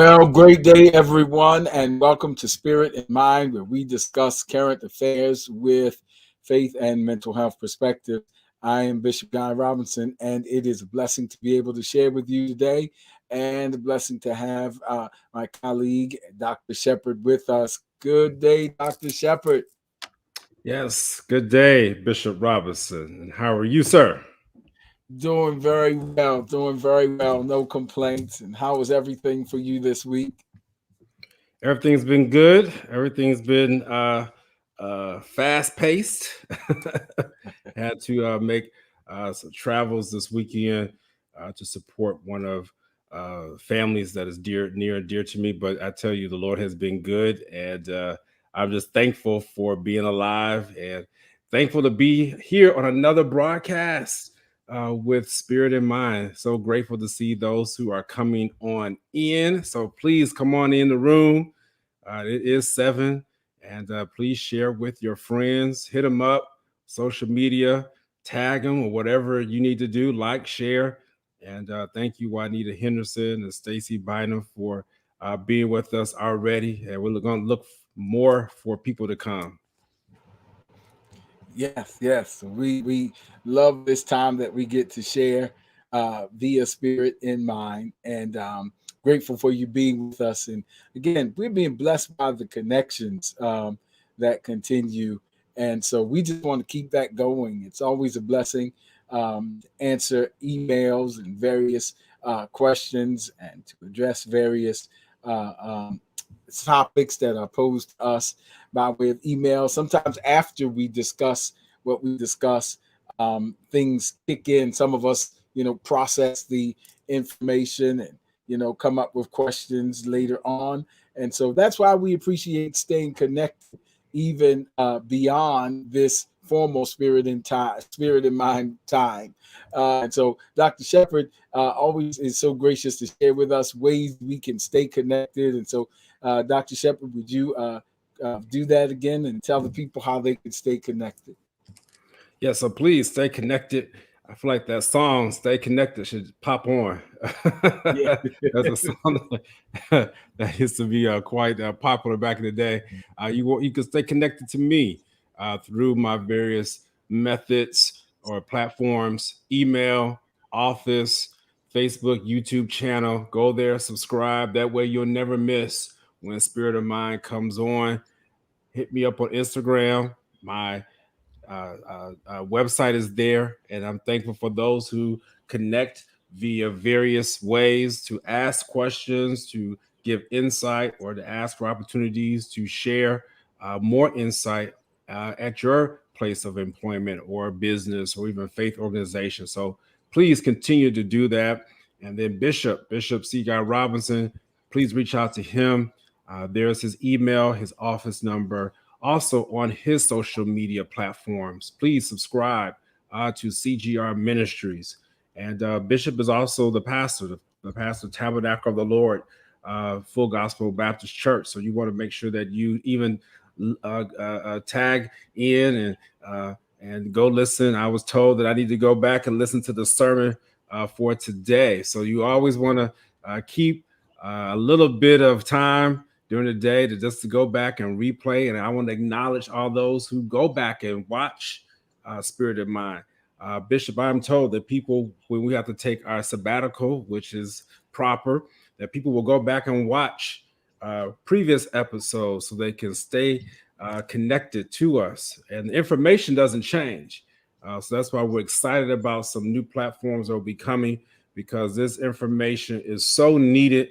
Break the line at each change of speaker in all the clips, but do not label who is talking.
Well, great day, everyone, and welcome to Spirit and Mind, where we discuss current affairs with faith and mental health perspective. I am Bishop Guy Robinson, and it is a blessing to be able to share with you today, and a blessing to have my colleague, Dr. Shepherd, with us. Good day, Dr. Shepherd.
Yes, good day, Bishop Robinson. And how are you, sir?
Doing very well, doing very well. No complaints. And how was everything for you this week?
Everything's been good. Everything's been fast paced. Had to make some travels this weekend to support one of families that is near and dear to me. But I tell you, the Lord has been good, and I'm just thankful for being alive and thankful to be here on another broadcast with Spirit in Mind. So grateful to see those who are coming on in. So please come on in the room. It is 7, and please share with your friends. Hit them up, social media, tag them, or whatever you need to do. Like, share, and thank you, Juanita Henderson and Stacy Bynum, for being with us already. And we're going to look more for people to come.
Yes. We love this time that we get to share via Spirit in Mind, and grateful for you being with us. And again, we're being blessed by the connections that continue, and so we just want to keep that going. It's always a blessing to answer emails and various questions, and to address various uh, um, topics that are posed to us by way of email. Sometimes after we discuss what we discuss, things kick in. Some of us, process the information and, come up with questions later on. And so that's why we appreciate staying connected, even beyond this formal spirit and mind time. And so Dr. Shepherd always is so gracious to share with us ways we can stay connected. And so, Dr. Shepherd, would you do that again and tell the people how they can stay connected?
Yeah, so please stay connected. I feel like that song "Stay Connected" should pop on.
Yeah.
That's a song that used to be quite popular back in the day. You can stay connected to me through my various methods or platforms: email, office, Facebook, YouTube channel. Go there, subscribe. That way, you'll never miss when Spirit of Mind comes on. Hit me up on Instagram. My website is there, and I'm thankful for those who connect via various ways to ask questions, to give insight, or to ask for opportunities to share more insight at your place of employment or business or even faith organization. So please continue to do that. And then Bishop C. Guy Robinson, please reach out to him. There's his email, his office number, also on his social media platforms. Please subscribe to CGR Ministries. And Bishop is also the pastor Tabernacle of the Lord, Full Gospel Baptist Church. So you want to make sure that you even tag in and go listen. I was told that I need to go back and listen to the sermon for today. So you always want to keep a little bit of time during the day to go back and replay. And I want to acknowledge all those who go back and watch Spirit of Mind. Bishop, I'm told that people, when we have to take our sabbatical, which is proper, that people will go back and watch previous episodes so they can stay connected to us. And the information doesn't change. So that's why we're excited about some new platforms that will be coming, because this information is so needed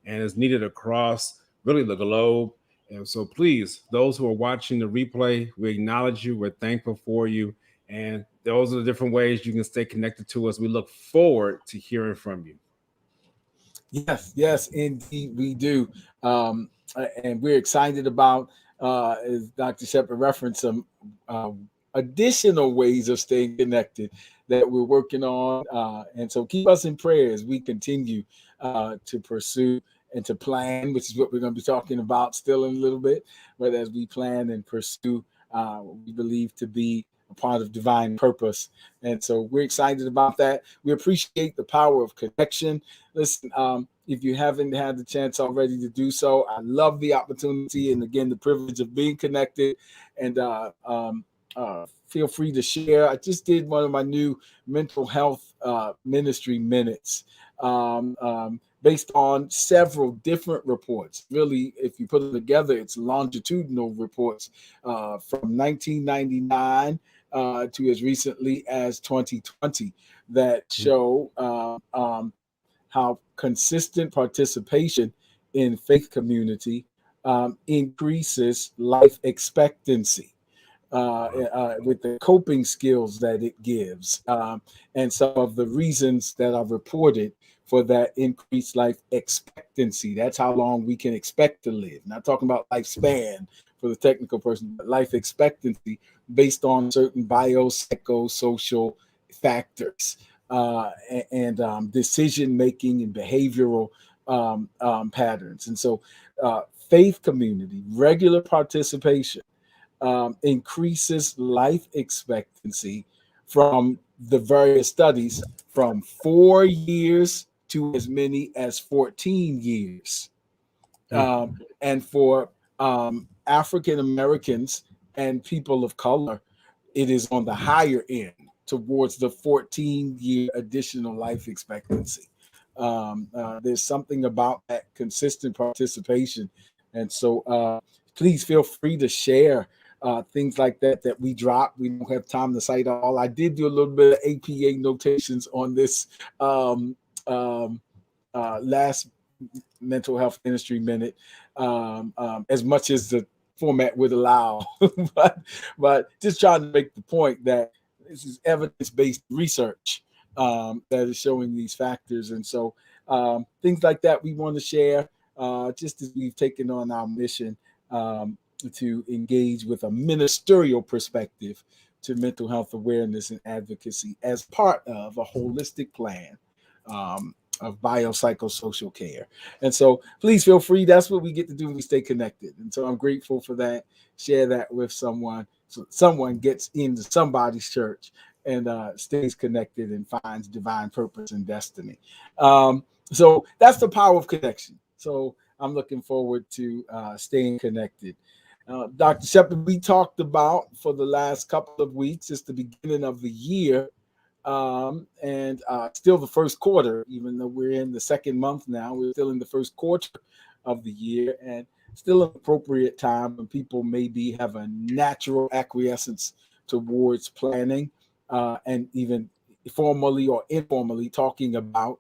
and is needed across really the globe. And so please, those who are watching the replay, we acknowledge you. We're thankful for you. And those are the different ways you can stay connected to us. We look forward to hearing from you.
Yes, indeed, we do. And we're excited about, as Dr. Shepherd referenced, some additional ways of staying connected that we're working on. And so keep us in prayer as we continue to pursue and to plan, which is what we're going to be talking about still in a little bit. But as we plan and pursue, we believe to be part of divine purpose. And so we're excited about that. We appreciate the power of connection. Listen, if you haven't had the chance already to do so, I love the opportunity and again, the privilege of being connected. And feel free to share. I just did one of my new mental health ministry minutes. Based on several different reports. Really, if you put them together, it's longitudinal reports from 1999 to as recently as 2020 that show how consistent participation in faith community increases life expectancy. With the coping skills that it gives, and some of the reasons that are reported for that increased life expectancy. That's how long we can expect to live. Not talking about lifespan for the technical person, but life expectancy based on certain biopsychosocial factors and decision making and behavioral patterns. And so, faith community, regular participation increases life expectancy from the various studies from 4 years to as many as 14 years. And for African Americans and people of color, it is on the higher end towards the 14-year additional life expectancy. There's something about that consistent participation. And so please feel free to share things like that we drop. We don't have time to cite all. I did do a little bit of APA notations on this last mental health ministry minute, as much as the format would allow, but just trying to make the point that this is evidence-based research that is showing these factors. And so things like that we want to share, just as we've taken on our mission to engage with a ministerial perspective to mental health awareness and advocacy as part of a holistic plan of biopsychosocial care. And so please feel free. That's what we get to do when we stay connected. And so I'm grateful for that. Share that with someone so someone gets into somebody's church and stays connected and finds divine purpose and destiny. So that's the power of connection. So I'm looking forward to staying connected. Dr. Shepherd, we talked about for the last couple of weeks, it's the beginning of the year, and still the first quarter, even though we're in the second month now, we're still in the first quarter of the year, and still an appropriate time when people maybe have a natural acquiescence towards planning and even formally or informally talking about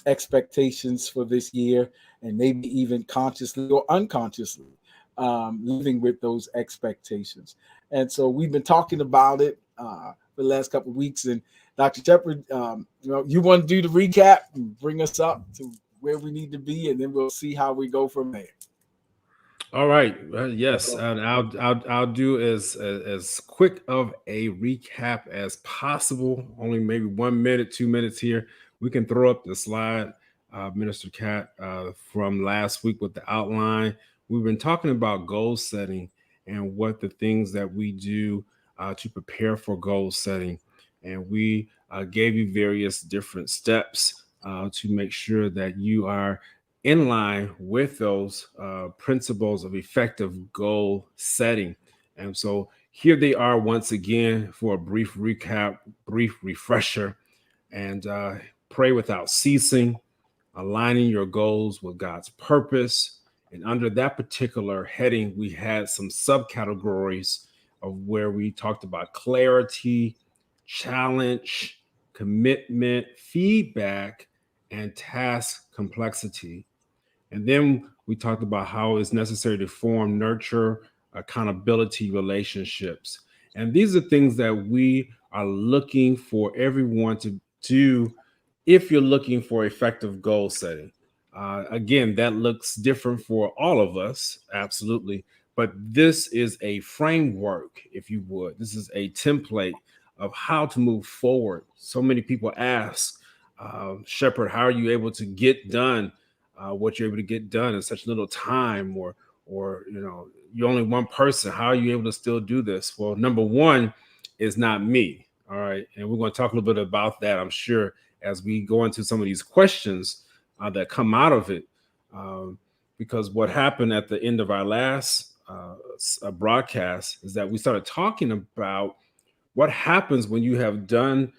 expectations for this year, and maybe even consciously or unconsciously living with those expectations. And so we've been talking about it for the last couple of weeks. And Dr. Shepherd, you want to do the recap and bring us up to where we need to be, and then we'll see how we go from there.
All right. Yes, and I'll do as quick of a recap as possible. Only maybe 1 minute, 2 minutes here. We can throw up the slide, Minister Cat, from last week with the outline. We've been talking about goal setting and what the things that we do to prepare for goal setting. And we gave you various different steps to make sure that you are in line with those principles of effective goal setting. And so here they are once again for a brief recap, brief refresher, and pray without ceasing, aligning your goals with God's purpose. And under that particular heading, we had some subcategories of where we talked about clarity, challenge, commitment, feedback, and task complexity. And then we talked about how it's necessary to form, nurture, accountability relationships. And these are things that we are looking for everyone to do if you're looking for effective goal setting. Again, that looks different for all of us, absolutely. But this is a framework, if you would. This is a template of how to move forward. So many people ask, Shepherd, how are you able to get done what you're able to get done in such little time? Or or you're only one person. How are you able to still do this? Well, number one is not me. All right. And we're going to talk a little bit about that, I'm sure, as we go into some of these questions that come out of it. Because what happened at the end of our last broadcast is that we started talking about what happens when you have done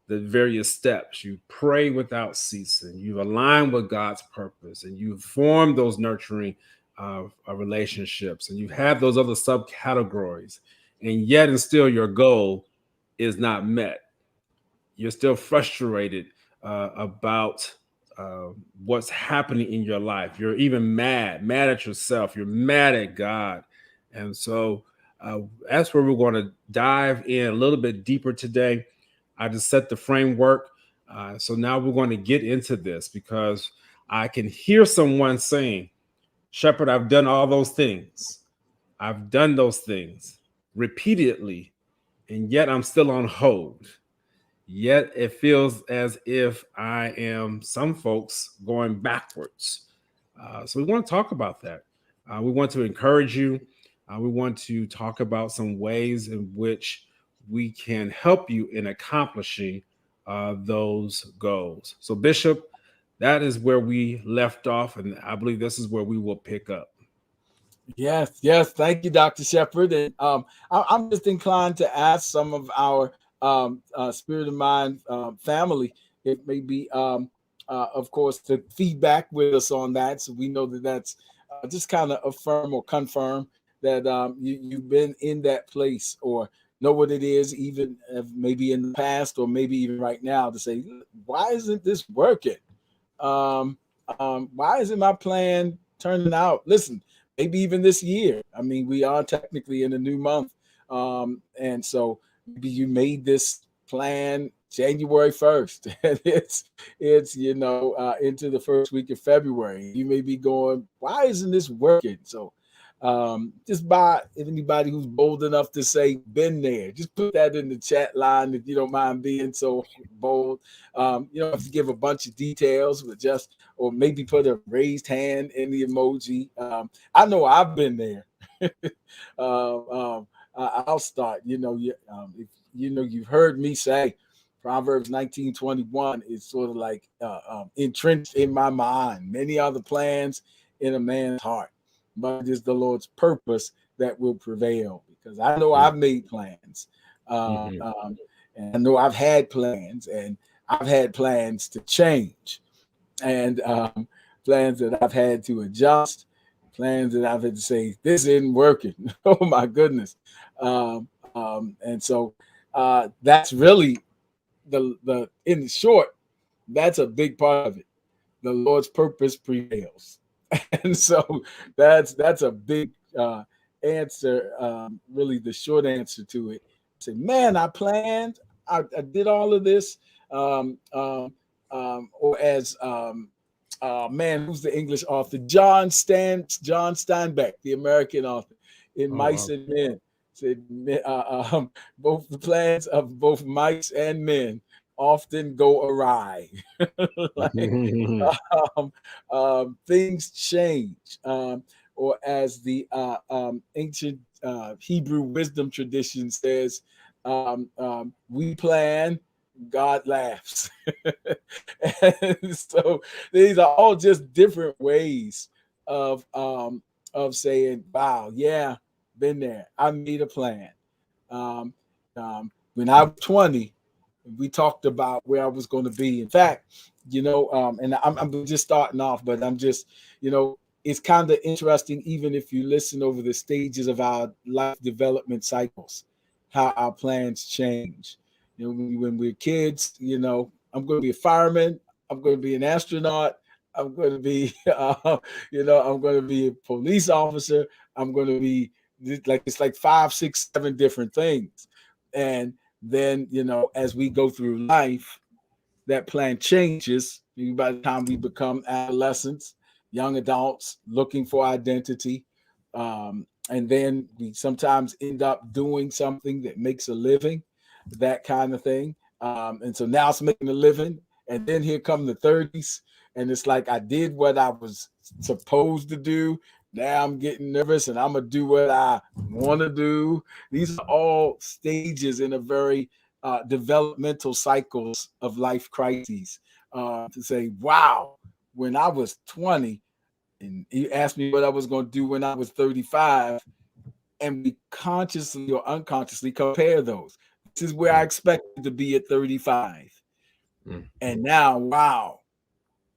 the various steps. You pray without ceasing, you align with God's purpose, and you form those nurturing relationships, and you have those other subcategories, and yet and still your goal is not met. You're still frustrated about what's happening in your life. You're even mad at yourself. You're mad at God. And so that's where we're going to dive in a little bit deeper today. I just set the framework. So now we're going to get into this, because I can hear someone saying, Shepherd, I've done all those things. I've done those things repeatedly, and yet I'm still on hold. Yet it feels as if I am, some folks, going backwards. So we want to talk about that. We want to encourage you. We want to talk about some ways in which we can help you in accomplishing those goals. So, Bishop, that is where we left off, and I believe this is where we will pick up.
Yes. Thank you, Dr. Shepherd. And I'm just inclined to ask some of our Spirit of Mind family, it may be, of course, to feedback with us on that, so we know that that's just kind of affirm or confirm that you've been in that place, or know what it is, even maybe in the past, or maybe even right now, to say, why isn't this working? Why isn't my plan turning out? Listen, maybe even this year. I mean, we are technically in a new month, and so maybe you made this plan January 1st, and it's into the first week of February. You may be going, why isn't this working? So just by anybody who's bold enough to say been there, just put that in the chat line if you don't mind being so bold. You don't have to give a bunch of details, but just, or maybe put a raised hand in the emoji. I know I've been there. I'll start. If you've heard me say Proverbs 19:21 is sort of like entrenched in my mind. Many are the plans in a man's heart, but it is the Lord's purpose that will prevail. Because I know I've made plans, and I know I've had plans, and I've had plans to change, and plans that I've had to adjust, plans that I've had to say, this isn't working. Oh my goodness. And so that's really the in short, that's a big part of it. The Lord's purpose prevails. And so that's a big answer, really the short answer to it. Say, man, I planned, I did all of this, or as man, who's the English author? John Steinbeck, the American author, in Mice and Men, said both the plans of both mice and men often go awry. Things change, or as the ancient Hebrew wisdom tradition says, we plan, God laughs. And so these are all just different ways of saying, wow, yeah, been there. I made a plan. When I was 20, we talked about where I was going to be. In fact, and I'm just starting off, but I'm just, it's kind of interesting, even if you listen over the stages of our life development cycles, how our plans change. When we're kids, I'm going to be a fireman. I'm going to be an astronaut. I'm going to be, I'm going to be a police officer. I'm going to be it's like 5, 6, 7 different things. And then, as we go through life, that plan changes. By the time we become adolescents, young adults looking for identity, and then we sometimes end up doing something that makes a living, that kind of thing. And so now it's making a living. And then here come the 30s. And it's like I did what I was supposed to do. Now I'm getting nervous and I'm going to do what I want to do. These are all stages in a very developmental cycles of life crises. To say, wow, when I was 20 and you asked me what I was going to do when I was 35, and we consciously or unconsciously compare those. This is where I expected to be at 35. And now, wow,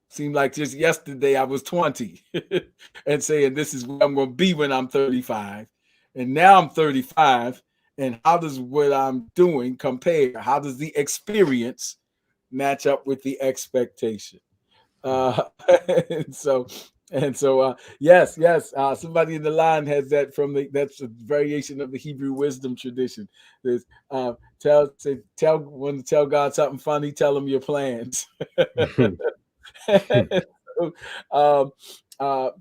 seemed like just yesterday I was 20 and saying this is where I'm going to be when I'm 35. And now I'm 35. And how does what I'm doing compare? How does the experience match up with the expectation? Uh, and so yes, somebody in the line has that that's a variation of the Hebrew wisdom tradition. There's when to tell God something funny, tell him your plans. So,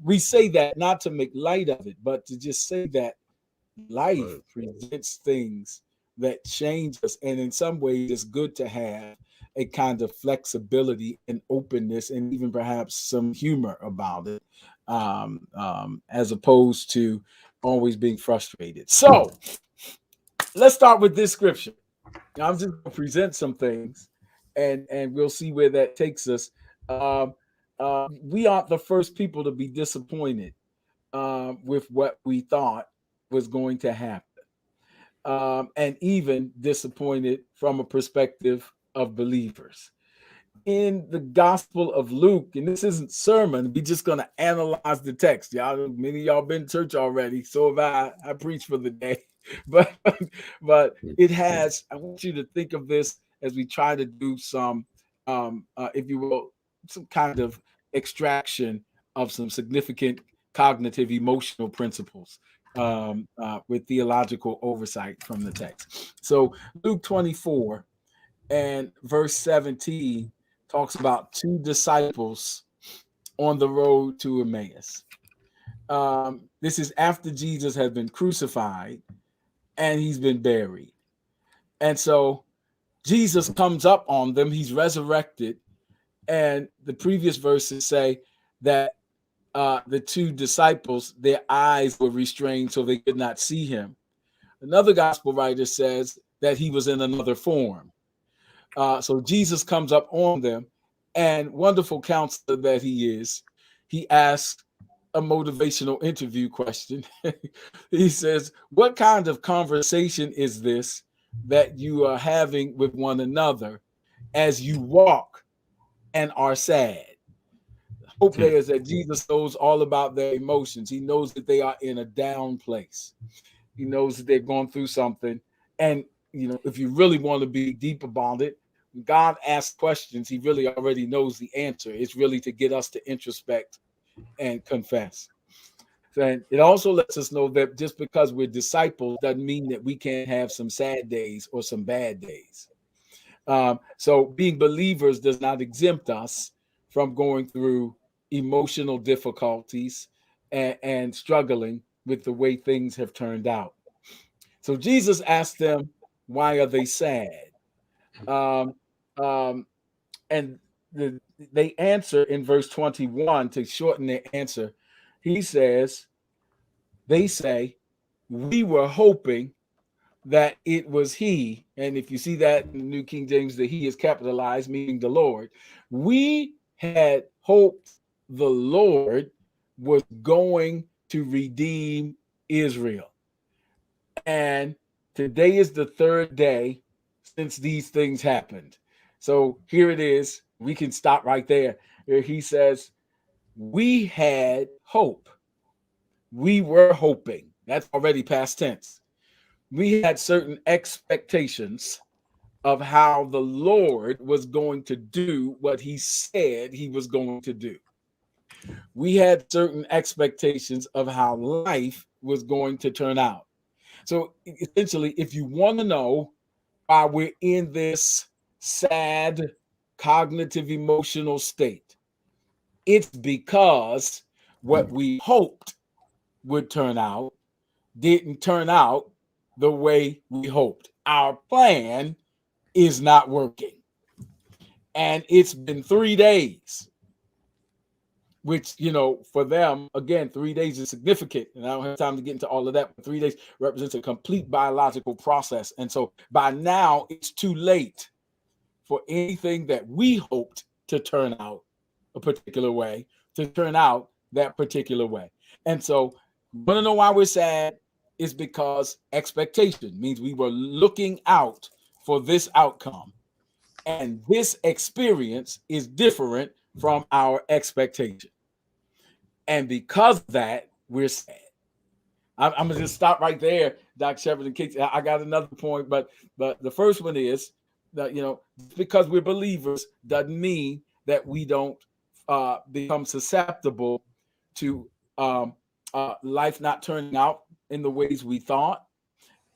we say that not to make light of it, but to just say that life presents things that change us, and in some ways it's good to have a kind of flexibility and openness and even perhaps some humor about it, as opposed to always being frustrated. So let's start with this scripture. I'm just going to present some things, and we'll see where that takes us. um, we aren't the first people to be disappointed with what we thought was going to happen, and even disappointed from a perspective of believers. In the Gospel of Luke, and this isn't sermon, we're just going to analyze the text. Y'all, many of y'all been to church already, so have I. I preach for the day, but it has. I want you to think of this as we try to do some, if you will, some kind of extraction of some significant cognitive emotional principles with theological oversight from the text. So Luke 24 and verse 17 talks about two disciples on the road to Emmaus. This is after Jesus has been crucified and he's been buried. And so Jesus comes up on them. He's resurrected. And the previous verses say that the two disciples, their eyes were restrained so they could not see him. Another gospel writer says that he was in another form. So Jesus comes up on them, and wonderful counselor that he is, he asks a motivational interview question. He says, what kind of conversation is this that you are having with one another as you walk and are sad? Hope there is that Jesus knows all about their emotions. He knows that they are in a down place. He knows that they've gone through something. And, if you really want to be deep about it, God asks questions. He really already knows the answer. It's really to get us to introspect and confess. And it also lets us know that just because we're disciples doesn't mean that we can't have some sad days or some bad days. So being believers does not exempt us from going through emotional difficulties and struggling with the way things have turned out. So Jesus asked them, why are they sad? And they answer in verse 21 to shorten their answer. They say, we were hoping that it was he. And if you see that in the New King James, the he is capitalized, meaning the Lord. We had hoped the Lord was going to redeem Israel. And today is the third day since these things happened. So here it is. We can stop right there. He says, we had hope. We were hoping. That's already past tense. We had certain expectations of how the Lord was going to do what he said he was going to do. We had certain expectations of how life was going to turn out. So essentially, if you want to know why we're in this sad cognitive emotional state, it's because what we hoped would turn out didn't turn out the way we hoped. Our plan is not working. And it's been 3 days. which, you know, for them, again, 3 days is significant. And I don't have time to get into all of that, but 3 days represents a complete biological process. And so by now, it's too late for anything that we hoped to turn out a particular way to turn out that particular way. And so, want to know why we're sad? Is because expectation means we were looking out for this outcome, and this experience is different from our expectation. And because of that, we're sad. I'm gonna just stop right there, Dr. Shepard and Kate. I got another point, but the first one is that, you know, because we're believers doesn't mean that we don't become susceptible to life not turning out in the ways we thought,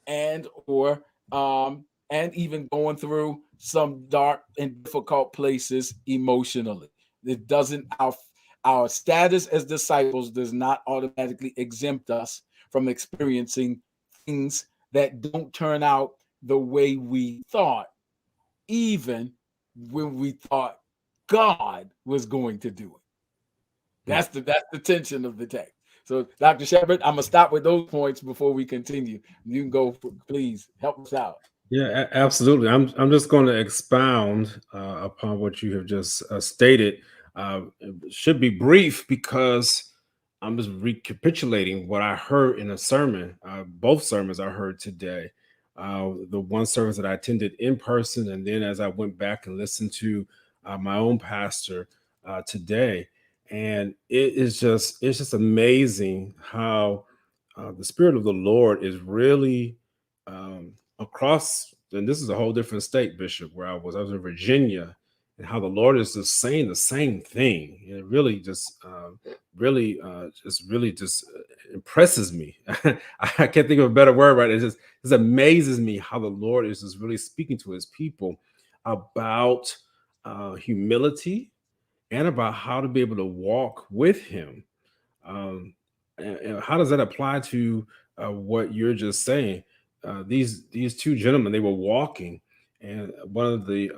and even going through some dark and difficult places emotionally. It doesn't our status as disciples does not automatically exempt us from experiencing things that don't turn out the way we thought, even when we thought God was going to do it. That's the tension of the text. So, Dr. Shepard, I'm gonna stop with those points before we continue. You can go, please help us out.
Yeah, absolutely. I'm just going to expound upon what you have just stated. It should be brief because I'm just recapitulating what I heard in a sermon. Both sermons I heard today. The one service that I attended in person, and then as I went back and listened to my own pastor today, and it's just amazing how the Spirit of the Lord is really across, and this is a whole different state, Bishop, where I was in Virginia, and how the Lord is just saying the same thing. And it really just impresses me. I can't think of a better word, right? It just amazes me how the Lord is just really speaking to his people about humility and about how to be able to walk with him. Um, and how does that apply to what you're just saying? These two gentlemen, they were walking, and one of the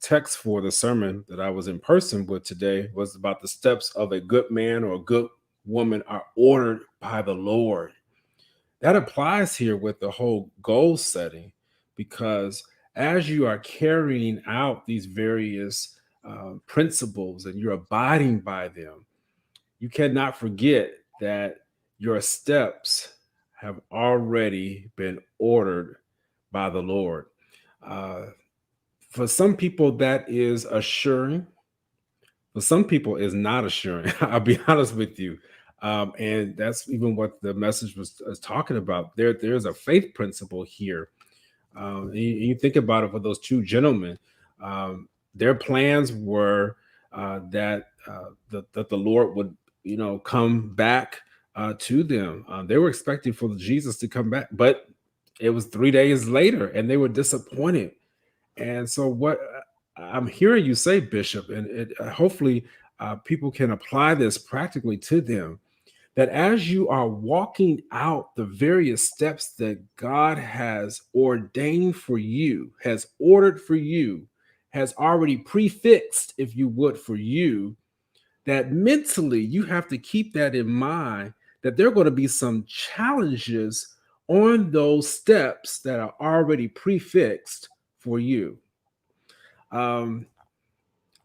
texts for the sermon that I was in person with today was about the steps of a good man or a good woman are ordered by the Lord. That applies here with the whole goal setting, because as you are carrying out these various principles and you're abiding by them, you cannot forget that your steps have already been ordered by the Lord. Uh, for some people, that is assuring. For some people, is not assuring. I'll be honest with you. And that's even what the message was talking about. There's a faith principle here. You think about it for those two gentlemen. Their plans were that the Lord would, come back to them. They were expecting for Jesus to come back, but it was 3 days later, and they were disappointed. And so, what I'm hearing you say, Bishop, and hopefully people can apply this practically to them, that as you are walking out the various steps that God has ordained for you, has ordered for you, has already prefixed, if you would, for you, that mentally you have to keep that in mind, that there are going to be some challenges on those steps that are already prefixed for you. Um,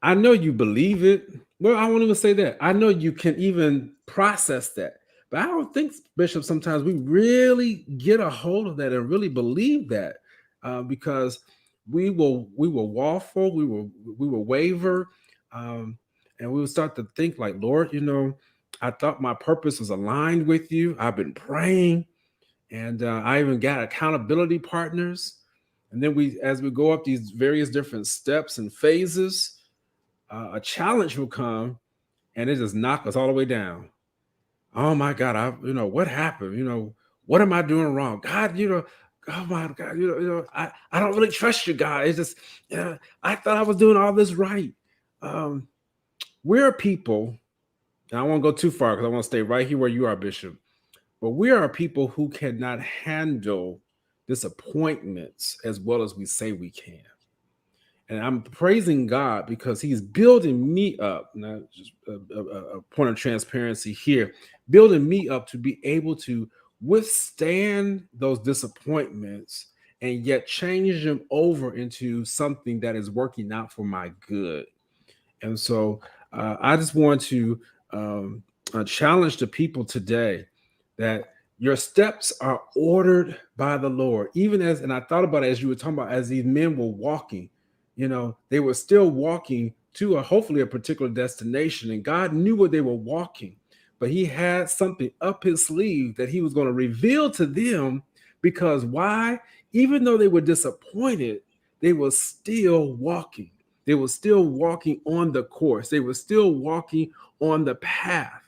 I know you believe it. Well, I won't even say that. I know you can even process that. But I don't think, Bishop, sometimes we really get a hold of that and really believe that, because we will waffle, we will waver, um, and we will start to think like, Lord, I thought my purpose was aligned with you. I've been praying, and I even got accountability partners. And then as we go up these various different steps and phases, a challenge will come, and it just knock us all the way down. Oh my God, what happened? What am I doing wrong? God, oh my God, I don't really trust you, God. It's just, I thought I was doing all this right. Um, we're people, and I won't go too far because I want to stay right here where you are, Bishop. But we are people who cannot handle disappointments as well as we say we can. And I'm praising God because he's building me up. Now, just a point of transparency here, building me up to be able to withstand those disappointments and yet change them over into something that is working out for my good. And so I just want to challenge the people today that your steps are ordered by the Lord. Even as, and I thought about it as you were talking about, as these men were walking, they were still walking to hopefully a particular destination, and God knew where they were walking, but he had something up his sleeve that he was going to reveal to them. Because why? Even though they were disappointed, they were still walking. They were still walking on the course. They were still walking on the path.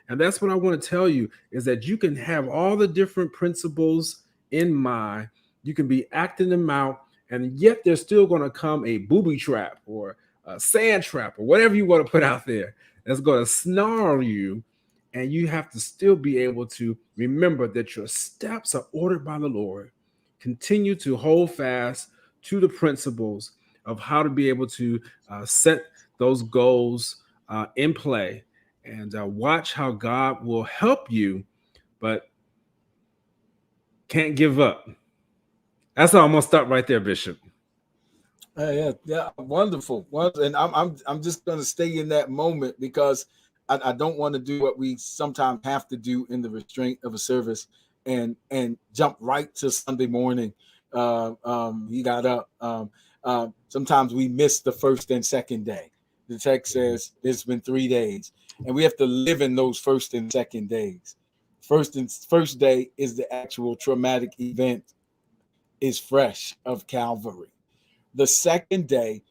And that's what I want to tell you, is that you can have all the different principles in mind. You can be acting them out, and yet there's still going to come a booby trap or a sand trap or whatever you want to put out there that's going to snarl you. And you have to still be able to remember that your steps are ordered by the Lord. Continue to hold fast to the principles of how to be able to set those goals in play, and watch how God will help you, but can't give up. That's all. I'm gonna stop right there, Bishop.
Yeah, wonderful. And I'm just gonna stay in that moment because I don't want to do what we sometimes have to do in the restraint of a service and jump right to Sunday morning. He got up. Sometimes we miss the first and second day. The text says it's been 3 days, and we have to live in those first and second days. First day is the actual traumatic event, is fresh of Calvary. The second day,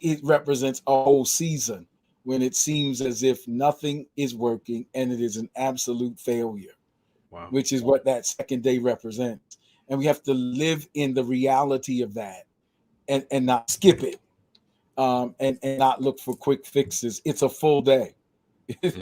it represents a whole season when it seems as if nothing is working and it is an absolute failure. Wow. Which is what that second day represents. And we have to live in the reality of that and not skip it, and not look for quick fixes. It's a full day. From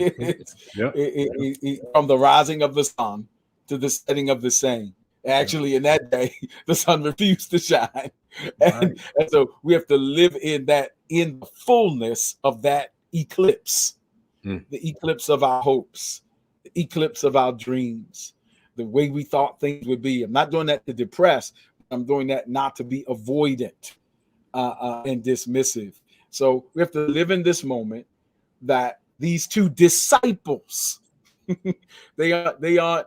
the rising of the sun to the setting of the same. Actually, in that day, the sun refused to shine. And so we have to live in that, in the fullness of that eclipse, the eclipse of our hopes, the eclipse of our dreams, the way we thought things would be. I'm not doing that to depress. I'm doing that not to be avoidant and dismissive. So we have to live in this moment that these two disciples, they are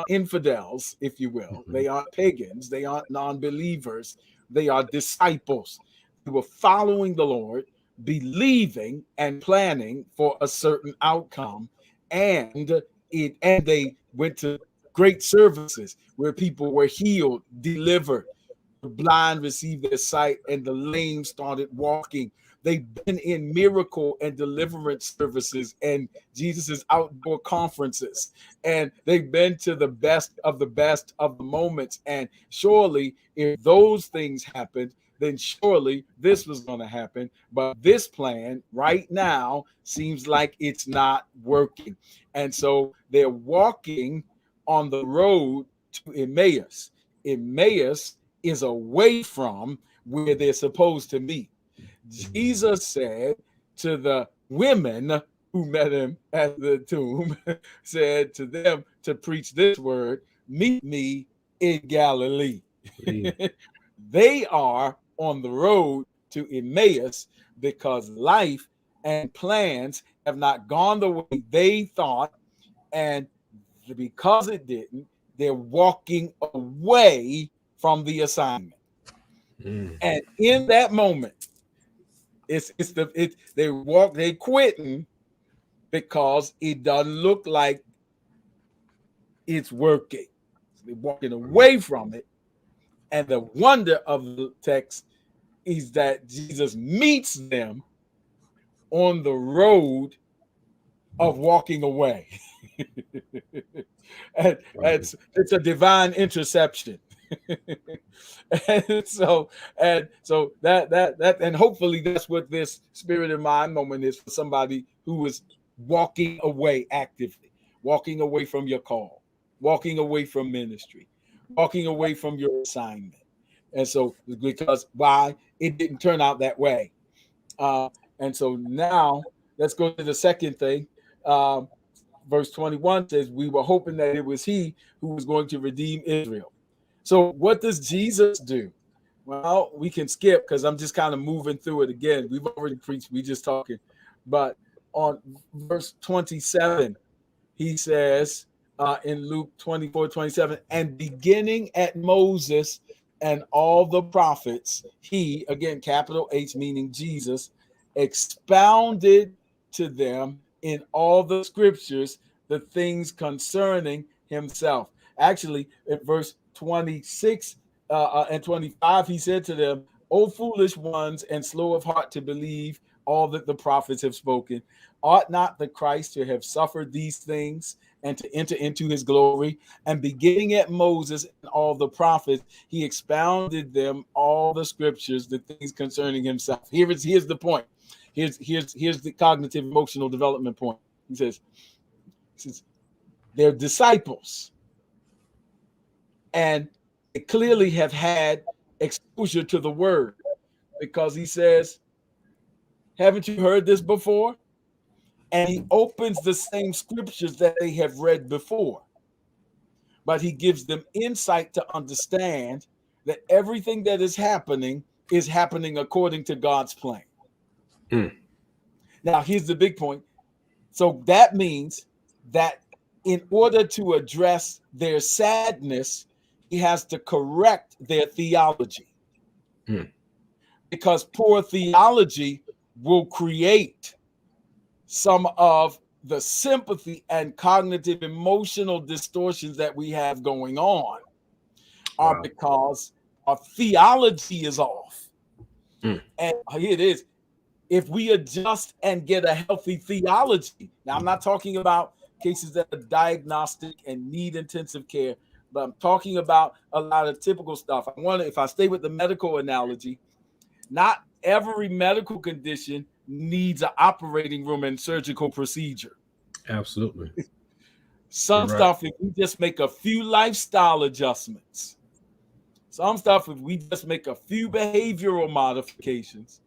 infidels, if you will. They aren't pagans. They aren't non-believers. They are disciples who were following the Lord, believing and planning for a certain outcome, and they went to great services where people were healed, delivered, the blind received their sight, and the lame started walking. They've been in miracle and deliverance services and Jesus's outdoor conferences, and they've been to the best of the moments. And surely, if those things happened, then surely this was going to happen. But this plan right now seems like it's not working, and so they're walking on the road to Emmaus. Emmaus is away from where they're supposed to meet. Jesus said to the women who met him at the tomb, said to them to preach this word, meet me in Galilee. They are on the road to Emmaus because life and plans have not gone the way they thought, and because it didn't, they're walking away from the assignment. And in that moment, they quitting because it doesn't look like it's working. So they're walking away from it. And the wonder of the text is that Jesus meets them on the road of walking away. And it's a divine interception. and so that and hopefully that's what this Spirit in Mind moment is for somebody who is walking away actively, walking away from your call, walking away from ministry, walking away from your assignment, And so, because why it didn't turn out that way. And so now let's go to the second thing. Um, Verse 21 says, we were hoping that it was he who was going to redeem Israel. So what does Jesus do? Well, we can skip because I'm just kind of moving through it again. We've already preached, we just talking. But on verse 27, he says in Luke 24:27, and beginning at Moses and all the prophets, he, again, capital H meaning Jesus, expounded to them in all the scriptures the things concerning himself. Actually, at verse 26 and 25, he said to them, O foolish ones and slow of heart to believe all that the prophets have spoken. Ought not the Christ to have suffered these things and to enter into his glory? And beginning at Moses and all the prophets, he expounded them all the scriptures, the things concerning himself. Here's the point. Here's the cognitive emotional development point. He says they're disciples, and they clearly have had exposure to the word, because he says, haven't you heard this before? And he opens the same scriptures that they have read before, but he gives them insight to understand that everything that is happening according to God's plan. Now, here's the big point. So that means that in order to address their sadness, he has to correct their theology. Because poor theology will create some of the sympathy and cognitive emotional distortions that we have going on are because our theology is off. And here it is. If we adjust and get a healthy theology, now I'm not talking about cases that are diagnostic and need intensive care, but I'm talking about a lot of typical stuff. If I stay with the medical analogy, not every medical condition needs an operating room and surgical procedure.
Absolutely.
Some stuff, if we just make a few lifestyle adjustments, some stuff, if we just make a few behavioral modifications,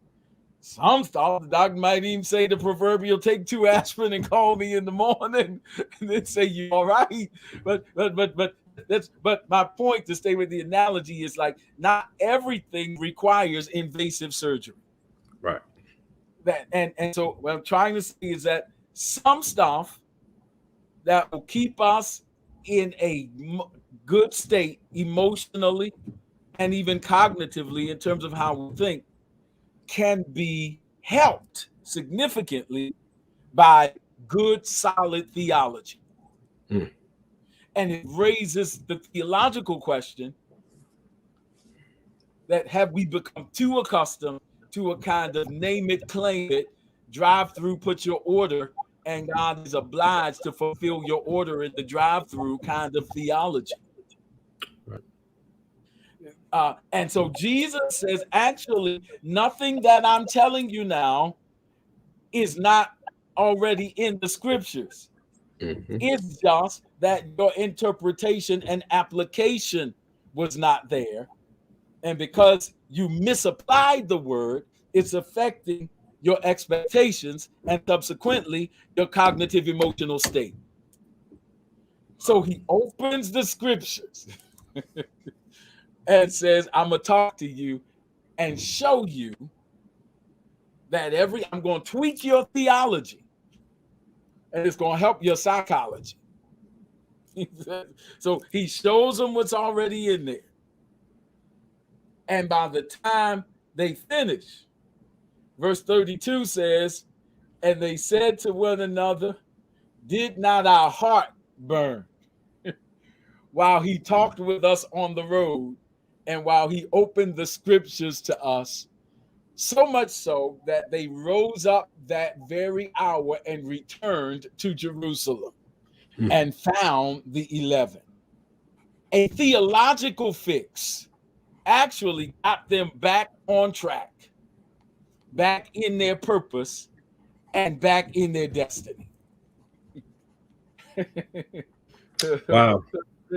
some stuff, the doctor might even say the proverbial take 2 aspirin and call me in the morning and then say you're all right. But my point, to stay with the analogy, is like not everything requires invasive surgery.
Right.
And so what I'm trying to say is that some stuff that will keep us in a good state emotionally and even cognitively in terms of how we think can be helped significantly by good, solid theology. And it raises the theological question that have we become too accustomed to a kind of name it, claim it, drive through, put your order, and God is obliged to fulfill your order in the drive-through kind of theology. And so Jesus says, actually, nothing that I'm telling you now is not already in the scriptures. It's just that your interpretation and application was not there. And because you misapplied the word, it's affecting your expectations and subsequently your cognitive emotional state. So he opens the scriptures and says, I'm going to talk to you and show you that I'm going to tweak your theology and it's going to help your psychology. So he shows them what's already in there. And by the time they finish, verse 32 says, and they said to one another, did not our heart burn while he talked with us on the road and while he opened the scriptures to us? So much so that they rose up that very hour and returned to Jerusalem and found the 11. A theological fix actually got them back on track, back in their purpose, and back in their destiny.
Wow.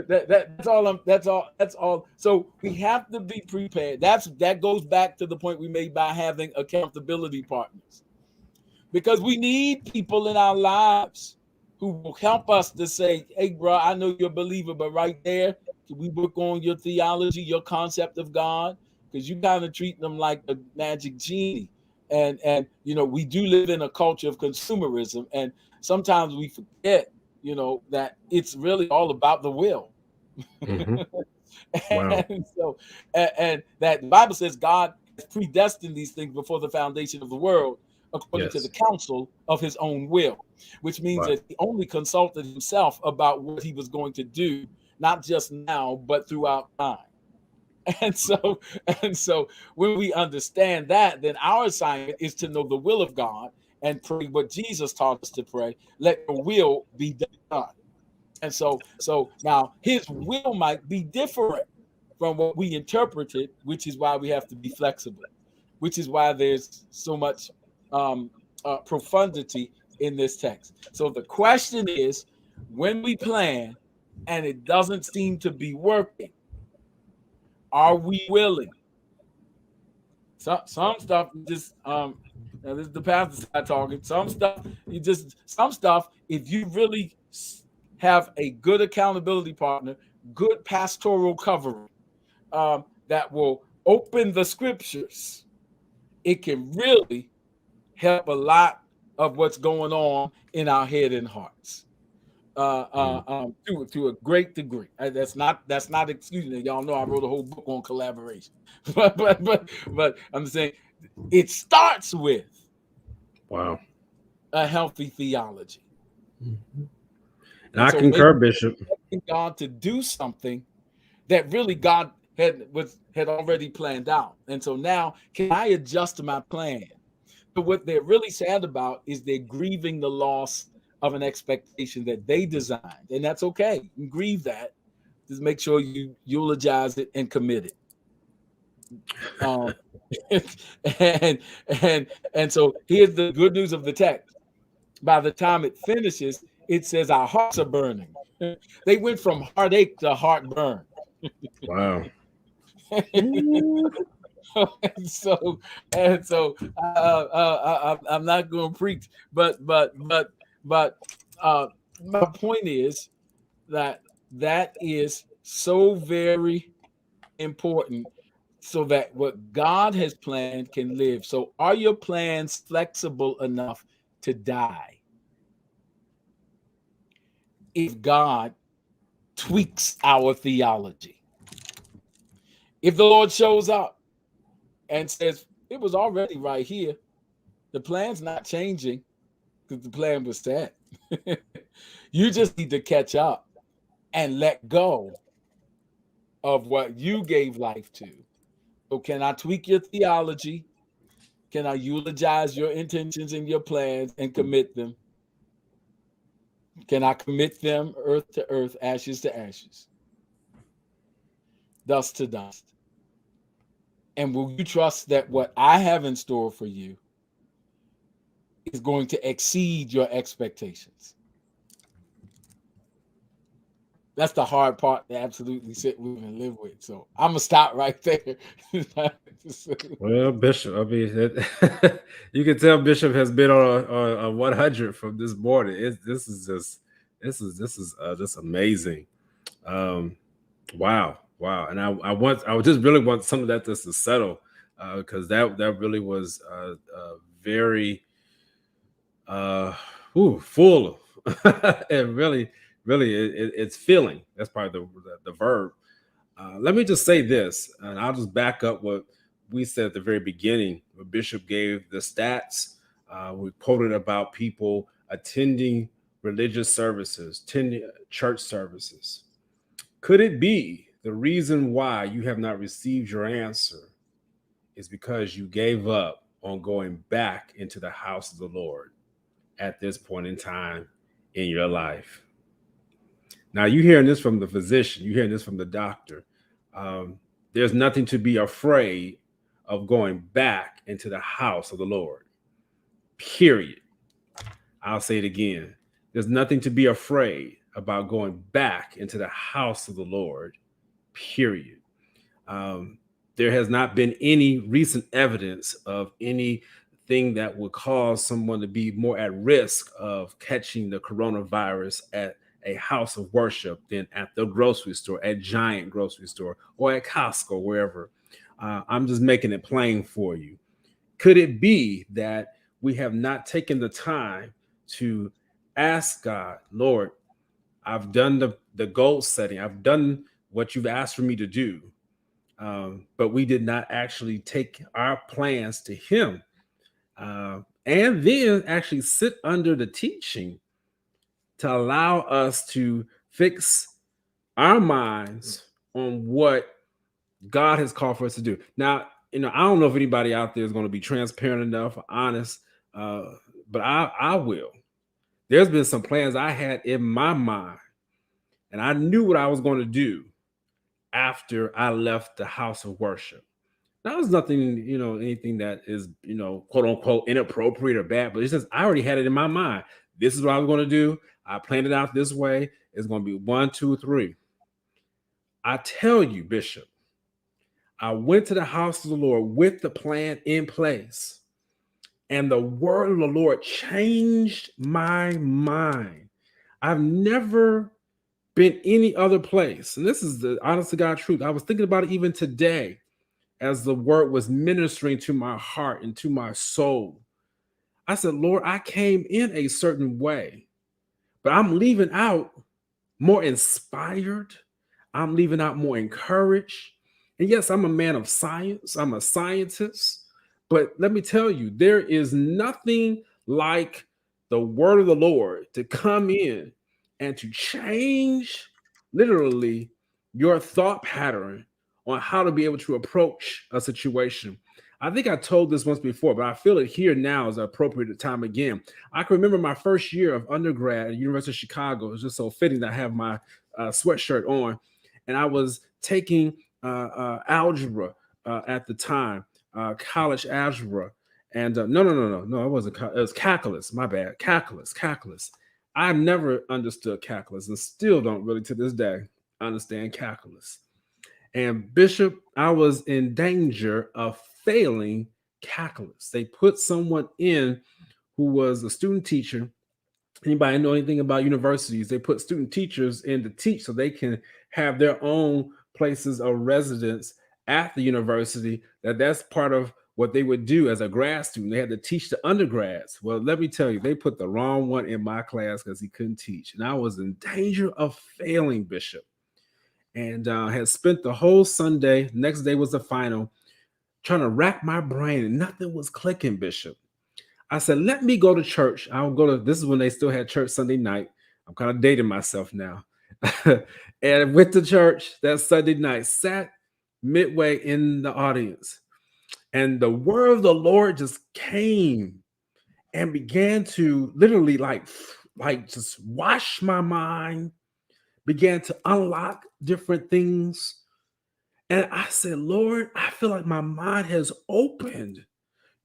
That's all. That's all. So we have to be prepared. That goes back to the point we made by having accountability partners, because we need people in our lives who will help us to say, "Hey, bro, I know you're a believer, but right there, can we work on your theology, your concept of God?" Because you kind of treat them like a magic genie, and we do live in a culture of consumerism, and sometimes we forget, that it's really all about the will.
Mm-hmm. Wow.
And that the Bible says God has predestined these things before the foundation of the world, according to the
Yes.
counsel of his own will, which means
Wow.
that he only consulted himself about what he was going to do, not just now, but throughout time. And so, and so when we understand that, then our assignment is to know the will of God and pray what Jesus taught us to pray. Let your will be done. And so now his will might be different from what we interpreted, which is why we have to be flexible, which is why there's so much profundity in this text. So the question is, when we plan and it doesn't seem to be working, are we willing? Some stuff just now this is the pastor side talking. Some stuff, if you really have a good accountability partner, good pastoral covering, that will open the scriptures, it can really help a lot of what's going on in our head and hearts. To a great degree. That's not excusing it. Y'all know I wrote a whole book on collaboration, but I'm saying it starts with
Wow.
a healthy theology.
And
And
I
so maybe
concur, Bishop.
God to do something that really God had already planned out. And so now, can I adjust my plan? But what they're really sad about is they're grieving the loss of an expectation that they designed. And that's okay. You grieve that. Just make sure you eulogize it and commit it. And so here's the good news of the text. By the time it finishes, it says our hearts are burning. They went from heartache to heartburn.
Wow.
I'm not going to preach, but my point is that is so very important, so that what God has planned can live. So are your plans flexible enough to die if God tweaks our theology? If the Lord shows up and says, it was already right here, the plan's not changing because the plan was set. You just need to catch up and let go of what you gave life to. So can I tweak your theology? Can I eulogize your intentions and your plans and commit them? Can I commit them earth to earth, ashes to ashes, dust to dust? And will you trust that what I have in store for you is going to exceed your expectations? That's the hard part to absolutely sit with and live with. So I'm gonna stop right there.
Well, Bishop, I mean, you can tell Bishop has been on a 100 from this morning. This is just amazing. Wow, and I just really want some of that just to settle, because that really was very full and really it's feeling. That's probably the verb. Let me just say this, and I'll just back up what we said at the very beginning. When Bishop gave the stats, we quoted about people attending religious services, attending church services. Could it be the reason why you have not received your answer is because you gave up on going back into the house of the Lord at this point in time in your life? Now, you're hearing this from the physician, you're hearing this from the doctor. There's nothing to be afraid of going back into the house of the Lord, period. I'll say it again. There's nothing to be afraid about going back into the house of the Lord, period. Um, there has not been any recent evidence of anything that would cause someone to be more at risk of catching the coronavirus at a house of worship than at the grocery store, at Giant grocery store, or at Costco, wherever. I'm just making it plain for you. Could it be that we have not taken the time to ask God, Lord, I've done the goal setting, I've done what you've asked for me to do, but we did not actually take our plans to Him, and then actually sit under the teaching to allow us to fix our minds on what God has called for us to do. Now, I don't know if anybody out there is going to be transparent enough or honest, but I will. There's been some plans I had in my mind, and I knew what I was going to do after I left the house of worship. That was nothing, anything that is, quote unquote, inappropriate or bad, but it's just I already had it in my mind. This is what I was going to do. I planned it out this way. It's going to be 1, 2, 3. I tell you, Bishop, I went to the house of the Lord with the plan in place, and the word of the Lord changed my mind. I've never been any other place. And this is the honest to God truth. I was thinking about it even today as the word was ministering to my heart and to my soul. I said, Lord, I came in a certain way, but I'm leaving out more inspired. I'm leaving out more encouraged. And yes, I'm a man of science. I'm a scientist. But let me tell you, there is nothing like the word of the Lord to come in and to change literally your thought pattern on how to be able to approach a situation. I think I told this once before, but I feel it here now is an appropriate time again. I can remember my first year of undergrad at the University of Chicago. It's just so fitting that I have my sweatshirt on. And I was taking algebra at the time, college algebra. And no, it wasn't. It was calculus. My bad. Calculus. I've never understood calculus and still don't really to this day understand calculus. And Bishop, I was in danger of failing calculus. They put someone in who was a student teacher. Anybody know anything about universities? They put student teachers in to teach so they can have their own places of residence at the university. That's part of what they would do as a grad student. They had to teach the undergrads. Well, let me tell you, they put the wrong one in my class because he couldn't teach. And I was in danger of failing, Bishop. And had spent the whole Sunday, next day was the final, trying to rack my brain, and nothing was clicking, Bishop. I said, let me go to church. I'll go to, this is when they still had church Sunday night. I'm kind of dating myself now. And went to church that Sunday night, sat midway in the audience. And the word of the Lord just came and began to literally like just wash my mind, began to unlock different things. And I said, Lord, I feel like my mind has opened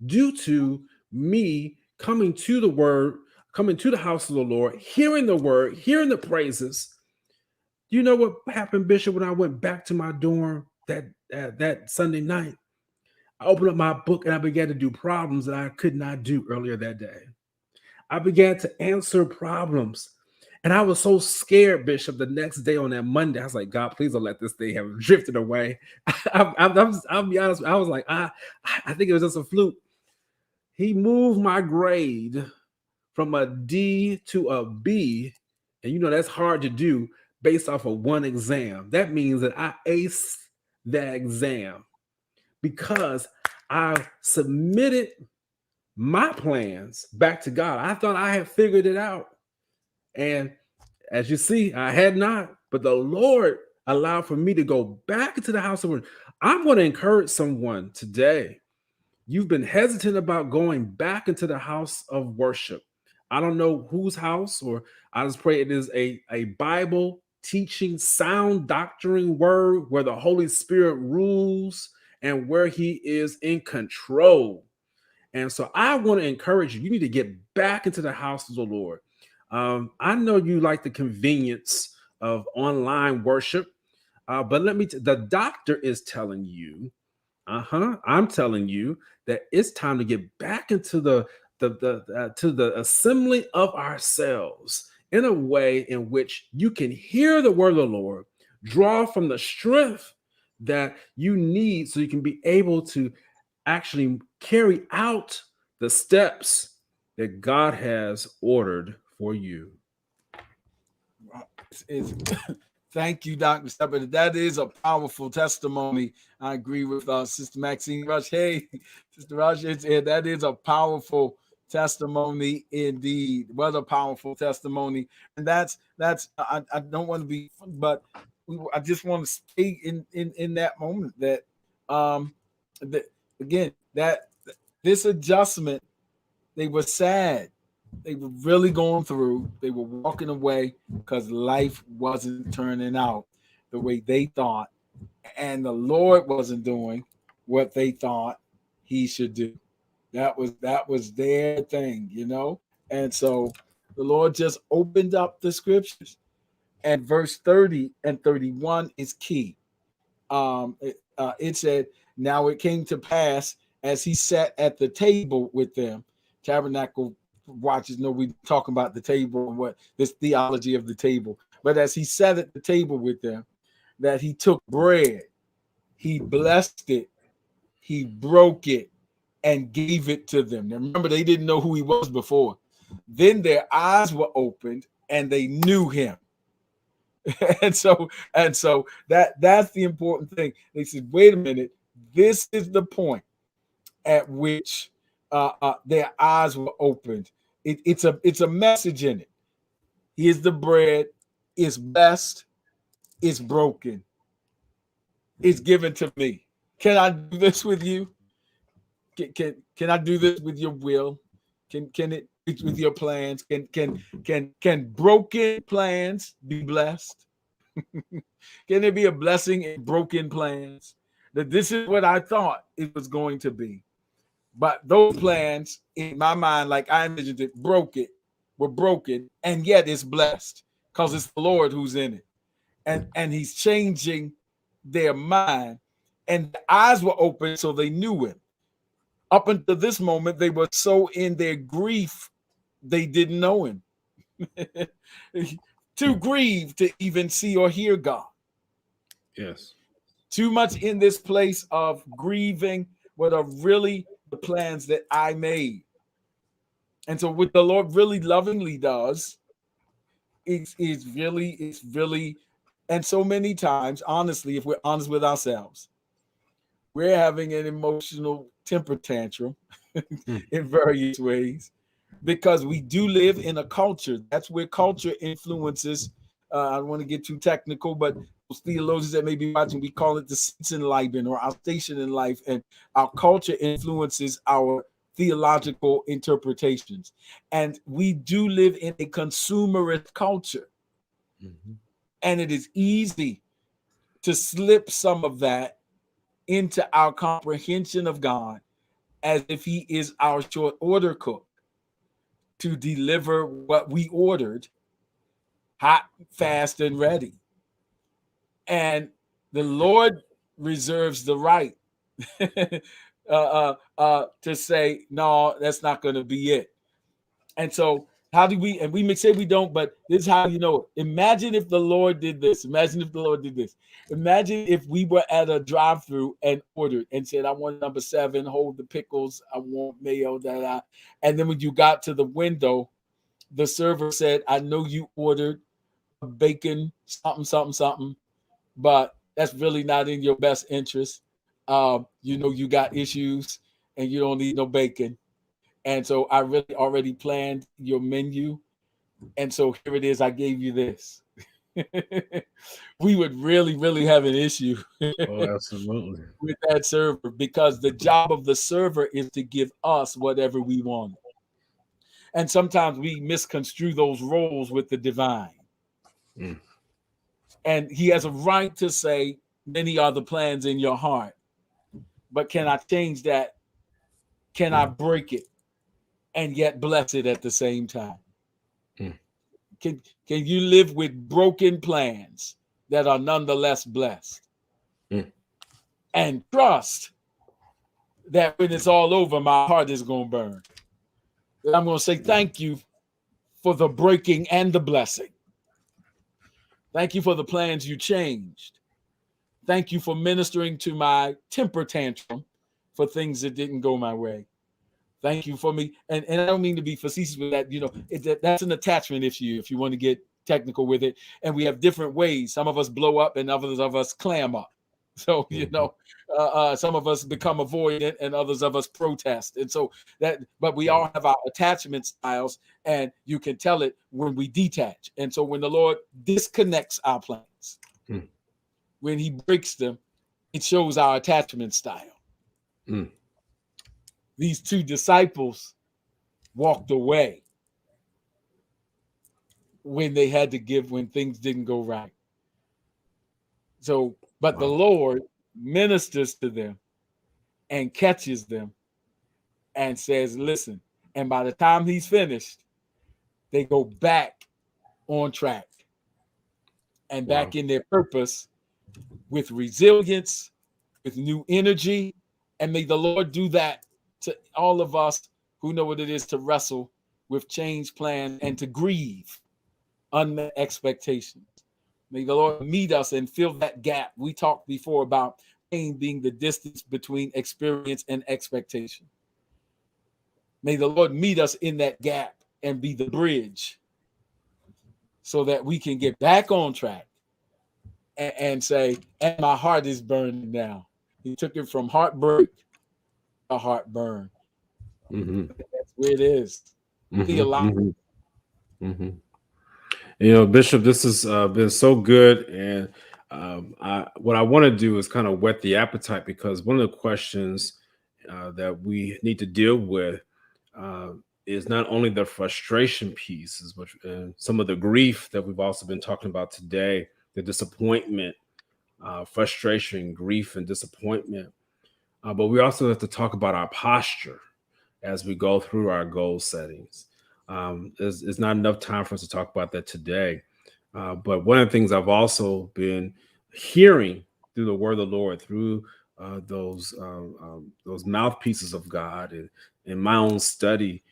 due to me coming to the word, coming to the house of the Lord, hearing the word, hearing the praises. You know what happened, Bishop, when I went back to my dorm that Sunday night? I opened up my book and I began to do problems that I could not do earlier that day. I began to answer problems. And I was so scared, Bishop, the next day on that Monday. I was like, God, please don't let this thing have drifted away. I'll be honest. I was like, I think it was just a fluke. He moved my grade from a D to a B. And that's hard to do based off of one exam. That means that I aced that exam because I submitted my plans back to God. I thought I had figured it out. And as you see, I had not, but the Lord allowed for me to go back into the house of worship. I'm going to encourage someone today. You've been hesitant about going back into the house of worship. I don't know whose house, or I just pray it is a Bible teaching, sound doctrine word where the Holy Spirit rules and where he is in control. And so I want to encourage you. You need to get back into the house of the Lord. I know you like the convenience of online worship, but let me. The doctor is telling you, I'm telling you that it's time to get back into the assembly of ourselves in a way in which you can hear the word of the Lord, draw from the strength that you need, so you can be able to actually carry out the steps that God has ordered for you.
Thank you, Dr. Stepper. That is a powerful testimony. I agree with Sister Maxine Rush. Hey, Sister Rush, that is a powerful testimony indeed. What a powerful testimony. And I don't want to be, but I just want to stay in that moment that that again, that this adjustment, they were sad. They were really going through. They were walking away because life wasn't turning out the way they thought, and the Lord wasn't doing what they thought He should do. That was their thing, you know. And so the Lord just opened up the scriptures, and verse 30 and 31 is key. It said, "Now it came to pass as He sat at the table with them." Tabernacle watchers know we talking about the table and what this theology of the table. But as He sat at the table with them, that He took bread, He blessed it, He broke it, and gave it to them. Now remember, they didn't know who He was before. Then their eyes were opened and they knew Him. and so that's the important thing. They said, wait a minute, this is the point at which their eyes were opened. It's a message in it. Here's the bread. It's blessed. It's broken. It's given to me. Can I do this with you? Can I do this with your will? Can it with your plans? Can broken plans be blessed? Can there be a blessing in broken plans? That this is what I thought it was going to be. But those plans, in my mind, like I envisioned it, were broken, and yet it's blessed because it's the Lord who's in it. And He's changing their mind, and the eyes were open so they knew Him. Up until this moment, they were so in their grief, they didn't know Him. Too grieved to even see or hear God.
Yes.
Too much in this place of grieving what are really the plans that I made. And so what the Lord really lovingly does, it's really, and so many times, honestly, if we're honest with ourselves, we're having an emotional temper tantrum in various ways because we do live in a culture. That's where culture influences. I don't want to get too technical, but theologians that may be watching, we call it the seats in life or our station in life, and our culture influences our theological interpretations. And we do live in a consumerist culture, and it is easy to slip some of that into our comprehension of God as if He is our short order cook to deliver what we ordered hot, fast, and ready. And the Lord reserves the right to say, no, that's not going to be it. And so how do we, and we may say we don't, but this is how you know it. Imagine if the Lord did this. Imagine if the Lord did this. Imagine if we were at a drive-through and ordered and said, I want number 7, hold the pickles, I want mayo, and then when you got to the window, the server said, I know you ordered bacon, something, something, something, but that's really not in your best interest. You know, you got issues and you don't need no bacon. And so I really already planned your menu. And so here it is. I gave you this. We would really, really have an issue
Absolutely.
with that server, because the job of the server is to give us whatever we want. And sometimes we misconstrue those roles with the divine. And He has a right to say, many are the plans in your heart. But can I change that? Can I break it and yet bless it at the same time? Can you live with broken plans that are nonetheless blessed? And trust that when it's all over, my heart is going to burn. I'm going to say thank you for the breaking and the blessing. Thank you for the plans you changed. Thank you for ministering to my temper tantrum for things that didn't go my way. Thank you for me. And I don't mean to be facetious with that. That's an attachment issue if you want to get technical with it. And we have different ways. Some of us blow up and others of us clam up. So, some of us become avoidant and others of us protest. And so but we all have our attachment styles, and you can tell it when we detach. And so when the Lord disconnects our plans, when he breaks them, it shows our attachment style. These two disciples walked away when they had to give, when things didn't go right. So, but the Lord ministers to them and catches them and says, listen. And by the time he's finished, they go back on track and back in their purpose with resilience, with new energy. And may the Lord do that to all of us who know what it is to wrestle with change plan and to grieve unmet expectations. May the Lord meet us and fill that gap. We talked before about pain being the distance between experience and expectation. May the Lord meet us in that gap and be the bridge so that we can get back on track and say, and my heart is burning now. He took it from heartbreak to heartburn. That's where it is.
Bishop, this has been so good. And what I want to do is kind of whet the appetite, because one of the questions that we need to deal with is not only the frustration pieces, but some of the grief that we've also been talking about today, the disappointment, frustration, grief, and disappointment. But we also have to talk about our posture as we go through our goal settings. There's not enough time for us to talk about that today. But one of the things I've also been hearing through the word of the Lord, through those mouthpieces of God, and in my own study,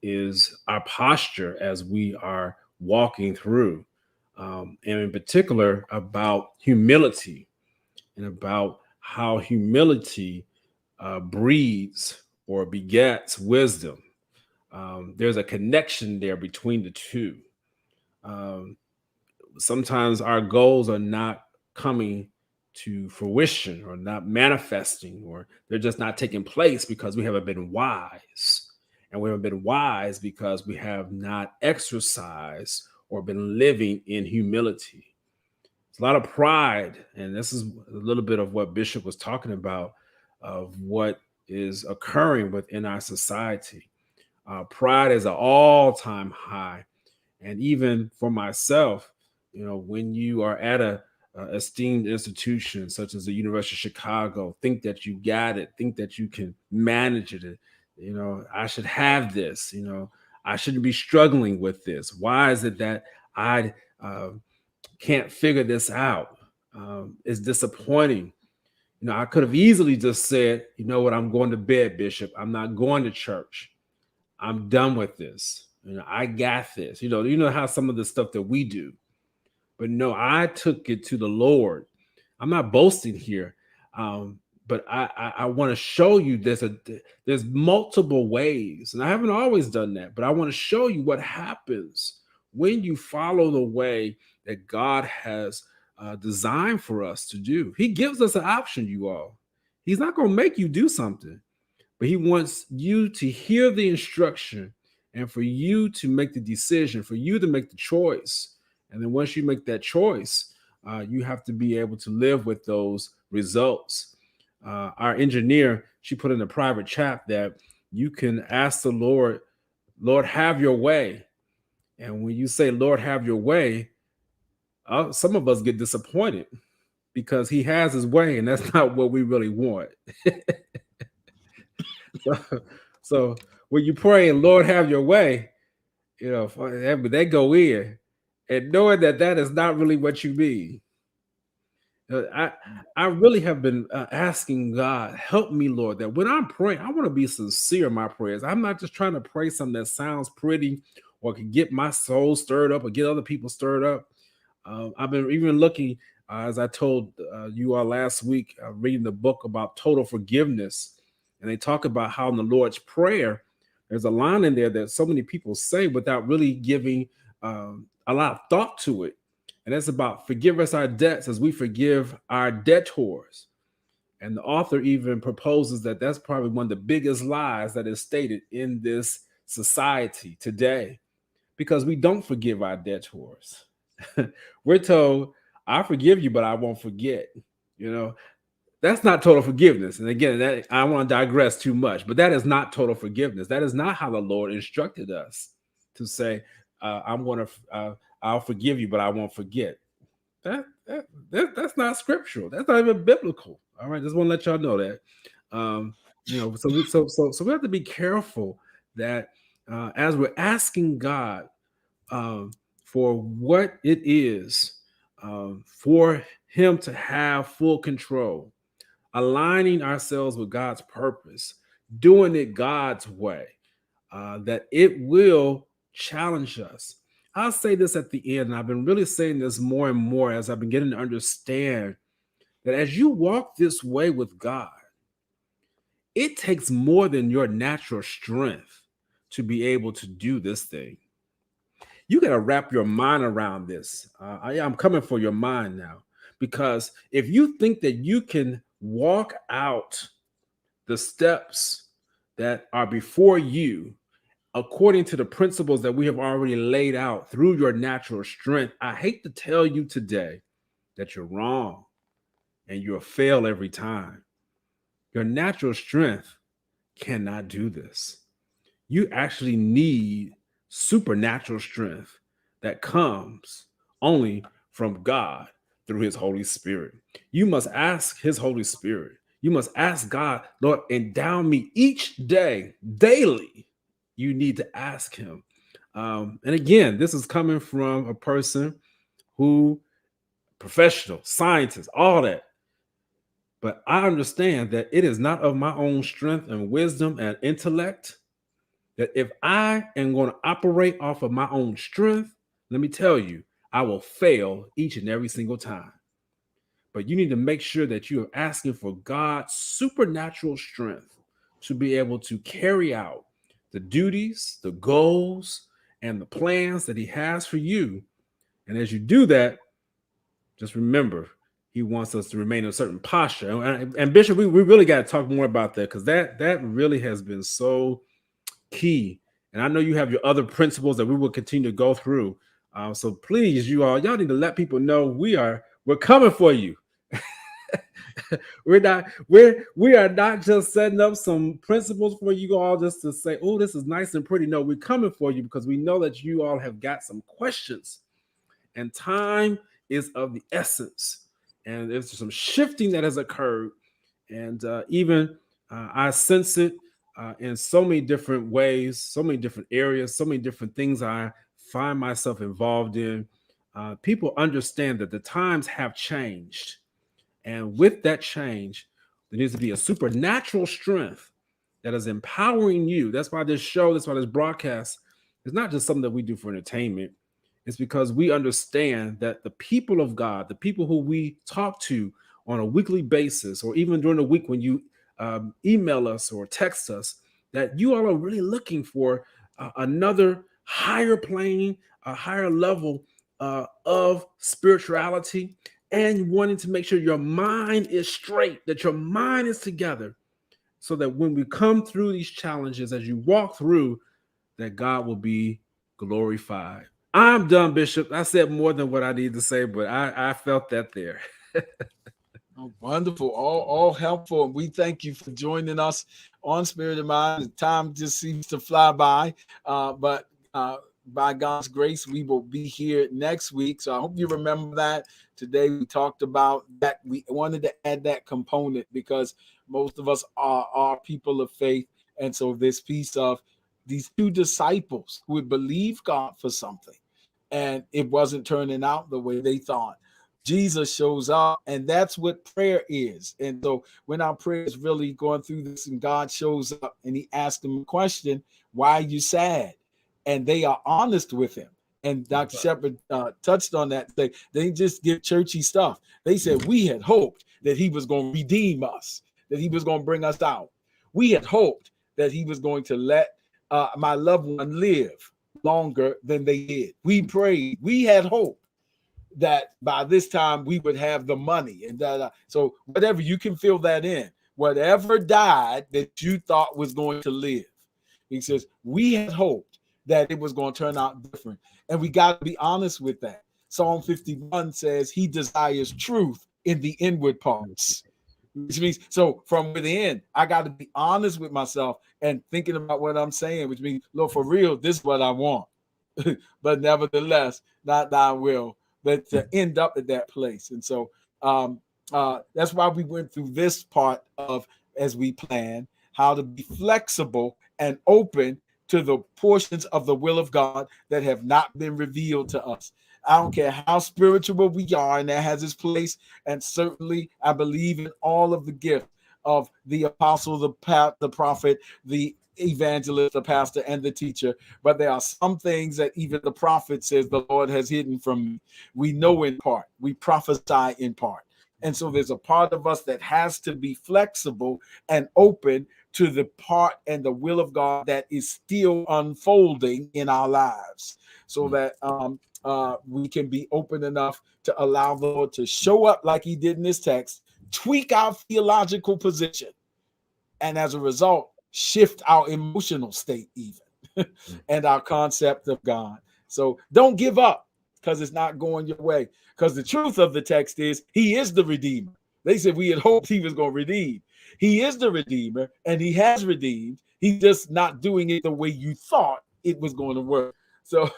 is our posture as we are walking through, and in particular about humility, and about how humility breeds or begets wisdom. There's a connection there between the two. Sometimes our goals are not coming to fruition, or not manifesting, or they're just not taking place because we haven't been wise. And we haven't been wise because we have not exercised or been living in humility. It's a lot of pride. And this is a little bit of what Bishop was talking about, of what is occurring within our society. Pride is an all-time high. And even for myself, when you are at a esteemed institution such as the University of Chicago, think that you got it, think that you can manage it. I should have this, I shouldn't be struggling with this. Why is it that I can't figure this out? It's disappointing. I could have easily just said, you know what, I'm going to bed, Bishop. I'm not going to church. I'm done with this. I got this. You know how some of the stuff that we do. But no, I took it to the Lord. I'm not boasting here, but I want to show you there's multiple ways, and I haven't always done that, but I want to show you what happens when you follow the way that God has designed for us to do. He gives us an option, you all. He's not going to make you do something, but he wants you to hear the instruction and for you to make the decision, for you to make the choice. And then once you make that choice, you have to be able to live with those results. Our engineer, she put in a private chat that you can ask the Lord, Lord, have your way. And when you say, Lord, have your way, some of us get disappointed because he has his way, and that's not what we really want. So when you pray, Lord, have your way, but they go in and knowing that that is not really what you mean. I really have been asking God, help me, Lord, that when I'm praying, I want to be sincere in my prayers. I'm not just trying to pray something that sounds pretty or can get my soul stirred up or get other people stirred up. I've been even looking, as I told you all last week, reading the book about total forgiveness. And they talk about how in the Lord's Prayer, there's a line in there that so many people say without really giving a lot of thought to it. And that's about forgive us our debts as we forgive our debtors. And the author even proposes that that's probably one of the biggest lies that is stated in this society today, because we don't forgive our debtors. We're told, I forgive you, but I won't forget. That's not total forgiveness. And again, that I want to digress too much, but that is not total forgiveness. That is not how the Lord instructed us to say, I'll forgive you, but I won't forget. That's not scriptural. That's not even biblical. All right, just want to let y'all know that. So we have to be careful that as we're asking God for what it is for Him to have full control, aligning ourselves with God's purpose, doing it God's way, that it will challenge us. I'll say this at the end, and I've been really saying this more and more as I've been getting to understand that as you walk this way with God, it takes more than your natural strength to be able to do this thing. You got to wrap your mind around this. I'm coming for your mind now, because if you think that you can walk out the steps that are before you according to the principles that we have already laid out through your natural strength, I hate to tell you today that you're wrong and you'll fail every time. Your natural strength cannot do this. You actually need supernatural strength that comes only from God through His Holy Spirit. You must ask His Holy Spirit. You must ask God, Lord, endow me each day, daily. You need to ask Him. And again, this is coming from a person who, professional, scientist, all that. But I understand that it is not of my own strength and wisdom and intellect, that if I am going to operate off of my own strength, let me tell you, I will fail each and every single time. But you need to make sure that you are asking for God's supernatural strength to be able to carry out the duties, the goals, and the plans that He has for you. And as you do that, just remember, He wants us to remain in a certain posture. And Bishop, we really got to talk more about that, because that really has been so key. And I know you have your other principles that we will continue to go through. So please, y'all need to let people know we're coming for you. We are not just setting up some principles for you all just to say, oh, this is nice and pretty. No, we're coming for you because we know that you all have got some questions, and time is of the essence. And there's some shifting that has occurred. And even I sense it in so many different ways, so many different areas, so many different things I find myself involved in. People understand that the times have changed. And with that change, there needs to be a supernatural strength that is empowering you. That's why this show, that's why this broadcast is not just something that we do for entertainment. It's because we understand that the people of God, the people who we talk to on a weekly basis, or even during the week when you email us or text us, that you all are really looking for another higher plane, a higher level of spirituality, and wanting to make sure your mind is straight, that your mind is together, so that when we come through these challenges, as you walk through, that God will be glorified. I'm done, Bishop. I said more than what I need to say, but I felt that there.
Oh, wonderful. All helpful. And we thank you for joining us on Spirit of Mind. The time just seems to fly by. But by God's grace, we will be here next week. So I hope you remember that. Today we talked about that. We wanted to add that component because most of us are people of faith. And so this piece of these two disciples who had believed God for something, and it wasn't turning out the way they thought. Jesus shows up, and that's what prayer is. And so when our prayer is really going through this and God shows up and he asks them a question, why are you sad? And they are honest with him. And Dr. Shepard touched on that. They didn't just give churchy stuff. They said, we had hoped that he was going to redeem us, that he was going to bring us out. We had hoped that he was going to let my loved one live longer than they did. We prayed. We had hope that by this time we would have the money. And so whatever, you can fill that in. Whatever died that you thought was going to live. He says, we had hoped that it was going to turn out different. And we got to be honest with that. Psalm 51 says he desires truth in the inward parts. Which means, so from within, I got to be honest with myself and thinking about what I'm saying, which means, Lord, for real, this is what I want. But nevertheless, not thy will, but to end up at that place. And so that's why we went through this part of, as we plan, how to be flexible and open to the portions of the will of God that have not been revealed to us. I don't care how spiritual we are, and that has its place. And certainly I believe in all of the gifts of the apostle, the prophet, the evangelist, the pastor, and the teacher. But there are some things that even the prophet says the Lord has hidden from me. We know in part, we prophesy in part. And so there's a part of us that has to be flexible and open to the part and the will of God that is still unfolding in our lives, so that we can be open enough to allow the Lord to show up like he did in this text, tweak our theological position, and as a result, shift our emotional state even and our concept of God. So don't give up because it's not going your way, because the truth of the text is he is the Redeemer. They said we had hoped he was going to redeem. He is the Redeemer, and he has redeemed. He's just not doing it the way you thought it was going to work. So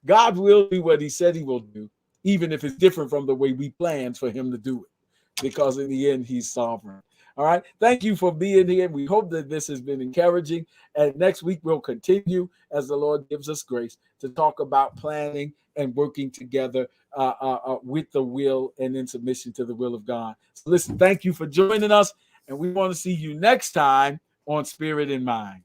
God will do what he said he will do, even if it's different from the way we planned for him to do it, because in the end, he's sovereign. All right. Thank you for being here. We hope that this has been encouraging. And next week, we'll continue as the Lord gives us grace to talk about planning and working together with the will and in submission to the will of God. So listen, thank you for joining us. And we want to see you next time on Spirit in Mind.